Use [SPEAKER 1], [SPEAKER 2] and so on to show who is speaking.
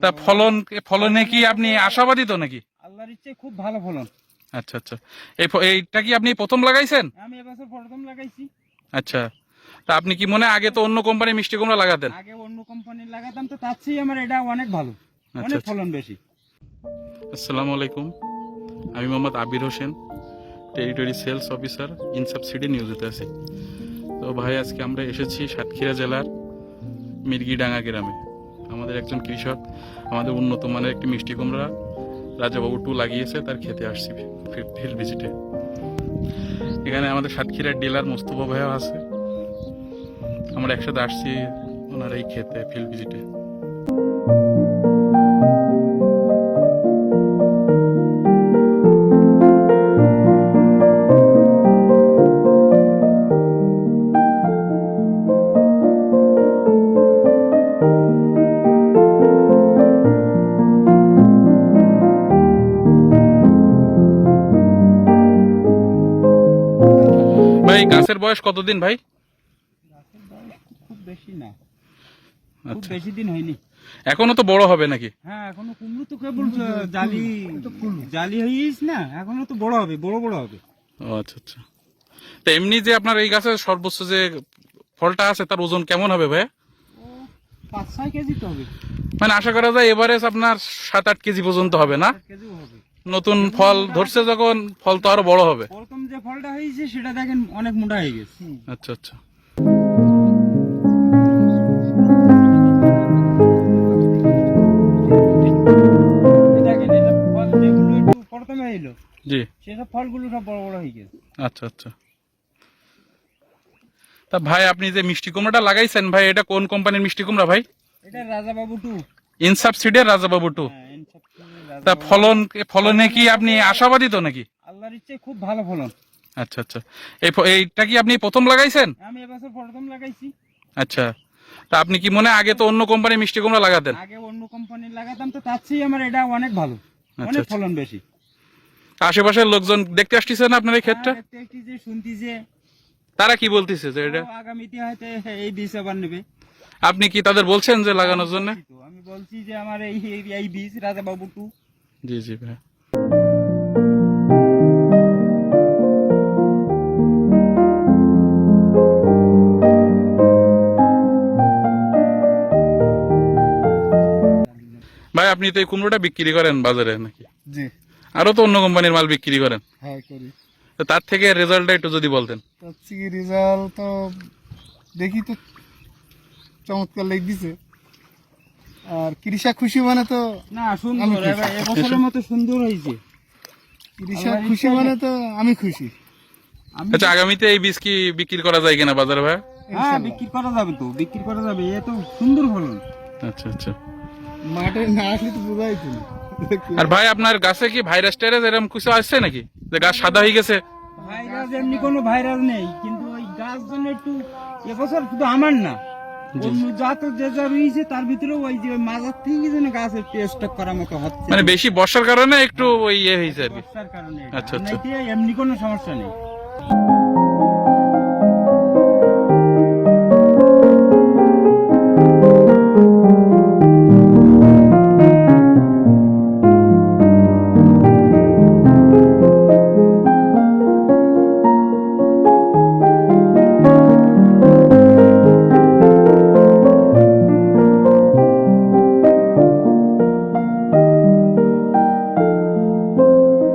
[SPEAKER 1] তা ফলনে কি আপনি আশাবাদী তো নাকি?
[SPEAKER 2] আল্লাহর ইচ্ছে খুব ভালো ফলন।
[SPEAKER 1] আচ্ছা আচ্ছা, এইটা কি আপনি প্রথম লাগাইছেন?
[SPEAKER 2] আমি এবছর প্রথম লাগাইছি।
[SPEAKER 1] আচ্ছা, তা আপনি কি মনে আগে তো অন্য কোম্পানির মিষ্টি কুমড়া লাগাতেন?
[SPEAKER 2] আগে অন্য কোম্পানির লাগাতাম, তো তার চেয়ে আমার এটা অনেক ভালো, অনেক
[SPEAKER 1] আচ্ছা।
[SPEAKER 2] ফলন বেশি।
[SPEAKER 1] আসসালামু আলাইকুম, আমি Mohammad Abir Hossain, territory sales officer ইনসাব সিডি নিউজেতে আছি। তো ভাই, আজকে আমরা এসেছি সাতক্ষীরা জেলার মির্গিডাঙ্গা গ্রামে। আমাদের একজন কৃষক আমাদের উন্নত মানের একটি মিষ্টি কুমড়া রাজাবাবু 2 লাগিয়েছে, তার খেতে আসছি ফিল্ড ভিজিটে। এখানে আমাদের সাতক্ষীরার ডিলার মোস্তফা ভাইও আছে, আমরা একসাথে আসছি ওনার এই খেতে ফিল্ড ভিজিটে। ভাই, গাছের বয়স কতদিন ভাই?
[SPEAKER 2] গাছের বয়স খুব বেশি না, খুব
[SPEAKER 1] আচ্ছা,
[SPEAKER 2] বেশি দিন হয়নি।
[SPEAKER 1] এখনো তো বড় হবে নাকি?
[SPEAKER 2] হ্যাঁ, এখনো কুমড়ো তো কেবল জালি হয়েছিস না, এখনো তো বড় হবে, বড় বড় হবে।
[SPEAKER 1] ও আচ্ছা আচ্ছা। তো এমনি যে আপনার এই গাছের সর্বোচ্চ যে ফলটা আছে তার ওজন কেমন হবে ভাই?
[SPEAKER 2] ও 5-6 কেজি তো হবে,
[SPEAKER 1] মানে আশা করা যায় এভারেজ আপনার 7-8 কেজি পর্যন্ত হবে না?
[SPEAKER 2] 7 কেজিও হবে।
[SPEAKER 1] নতুন ফল ধরছে যখন, ফল তো আরো বড় হবে।
[SPEAKER 2] প্রথম যে ফলটা হয়েছে সেটা দেখেন অনেক মোটা হয়ে গেছে।
[SPEAKER 1] আচ্ছা আচ্ছা।
[SPEAKER 2] দেখেন এটা ফল যেগুলো একটু প্রথমে এলো,
[SPEAKER 1] জি,
[SPEAKER 2] সেসব ফলগুলো সব বড় বড় হয়ে গেছে।
[SPEAKER 1] আচ্ছা আচ্ছা। তা ভাই, আপনি যে মিষ্টি কুমড়াটা লাগাইছেন ভাই, এটা কোন কোম্পানির মিষ্টি কুমড়া ভাই?
[SPEAKER 2] এটা রাজাবাবু 2।
[SPEAKER 1] ইনসাব সিডের রাজাবাবু 2।
[SPEAKER 2] হ্যাঁ,
[SPEAKER 1] তা ফলনে কি আপনি আশাবাদী তো নাকি?
[SPEAKER 2] আল্লাহর ইচ্ছে খুব ভালো ফলন।
[SPEAKER 1] আচ্ছা আচ্ছা, এইটা কি আপনি প্রথম লাগাইছেন?
[SPEAKER 2] আমি এবছর প্রথম লাগাইছি।
[SPEAKER 1] আচ্ছা, তা আপনি কি মনে আগে তো অন্য কোম্পানির মিষ্টি কুমড়া লাগাতেন?
[SPEAKER 2] আগে অন্য কোম্পানির লাগাতাম, তো তার চেয়ে আমার এটা অনেক ভালো, অনেক
[SPEAKER 1] আচ্ছা।
[SPEAKER 2] ফলন বেশি।
[SPEAKER 1] আশেপাশের লোকজন দেখতে আসতেছেন আপনার এই ক্ষেতটা?
[SPEAKER 2] দেখতে একটি যে শুনতি যে
[SPEAKER 1] তারা কি বলতেছে যে এটা?
[SPEAKER 2] আগামীতে হয়তো এই বীজ আবার নেবে।
[SPEAKER 1] আপনি কি তাদের বলছেন যে লাগানোর জন্য?
[SPEAKER 2] আমি বলছি যে আমার এই বীজ রাজাবাবু 2।
[SPEAKER 1] জি জি ভাই। ভাই, আপনি তো এই কুমড়োটা বিক্রি করেন বাজারে নাকি?
[SPEAKER 2] জি,
[SPEAKER 1] আরো তো অন্য কোম্পানির মাল বিক্রি করেন,
[SPEAKER 2] হ্যাঁ করি।
[SPEAKER 1] তো তার থেকে রেজাল্টটা একটু যদি বলতেন।
[SPEAKER 2] তাচ্ছি কি রেজাল্ট তো দেখি তো চমৎকার লেগেছে, আর কৃষক খুশি মানে তো না সুন্দর, এবছরের মতো সুন্দর হয়েছে। কৃষক খুশি মানে তো আমি খুশি।
[SPEAKER 1] আচ্ছা, আগামীতে এই বীজ কি বিক্রি করা যায় কিনা বাজারে ভাই?
[SPEAKER 2] হ্যাঁ, বিক্রি করা যাবে, তো বিক্রি করা যাবে, এ তো সুন্দর ফলন।
[SPEAKER 1] আচ্ছা আচ্ছা।
[SPEAKER 2] মাঠে না আসলে তো বোঝাই তো না।
[SPEAKER 1] আর ভাই, আপনার গাছে কি ভাইরাস টাইরাস এরকম কিছু আসছে নাকি, যে গাছ সাদা হয়ে গেছে?
[SPEAKER 2] ভাইরাস এমনি কোনো ভাইরাস নেই, কিন্তু ওই গাছ জন্য একটু এবছর শুধু আমার না, অন্য জাত যে যা রয়েছে তার ভিতরে ওই যে মাজার থেকে যেন গাছ একটু স্টক করার মতো হচ্ছে,
[SPEAKER 1] মানে বেশি বর্ষার কারণে একটু ওই ইয়ে হয়েছে আর কি।
[SPEAKER 2] বর্ষার কারণে।
[SPEAKER 1] আচ্ছা, আচ্ছা।
[SPEAKER 2] এমনি কোনো সমস্যা নেই।